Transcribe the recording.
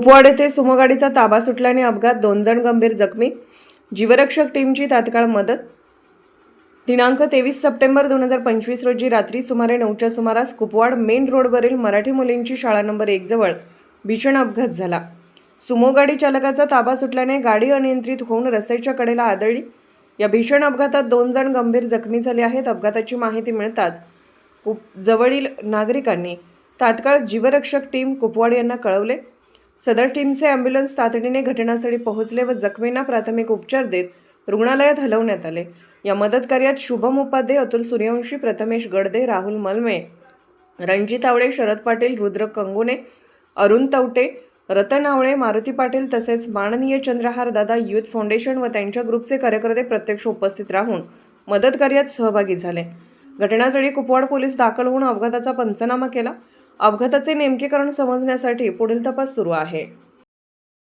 कुपवाड येथे सुमो गाडीचा ताबा सुटल्याने अपघात, 2 जण गंभीर जखमी. जीवरक्षक टीमची तात्काळ मदत. दिनांक 23 सप्टेंबर 2025 रोजी रात्री सुमारे 9च्या सुमारास कुपवाड मेन रोडवरील मराठी मुलींची शाळा नंबर 1 जवळ भीषण अपघात झाला. सुमो गाडी चालकाचा ताबा सुटल्याने गाडी अनियंत्रित होऊन रस्त्याच्या कडेला आदळली. या भीषण अपघातात 2 जण गंभीर जखमी झाले आहेत. अपघाताची माहिती मिळताच जवळील नागरिकांनी तात्काळ जीवरक्षक टीम कुपवाड यांना कळवले. सदर टीमचे ॲम्ब्युलन्स तातडीने घटनास्थळी पोहोचले व जखमींना प्राथमिक उपचार देत रुग्णालयात हलवण्यात आले. या मदत कार्यात शुभम उपाध्ये, अतुल सूर्यवंशी, प्रथमेश गडदे, राहुल मलमे, रणजित आवळे, शरद पाटील, रुद्र कंगुने, अरुण तवटे, रतन आवळे, मारुती पाटील तसेच माननीय चंद्रहार दादा यूथ फाउंडेशन व त्यांच्या ग्रुपचे कार्यकर्ते प्रत्यक्ष उपस्थित राहून मदत कार्यात सहभागी झाले. घटनास्थळी कुपवाड पोलीस दाखल होऊन अपघाताचा पंचनामा केला. अपघाताचे नेमके कारण समजण्यासाठी पुढील तपास सुरू आहे.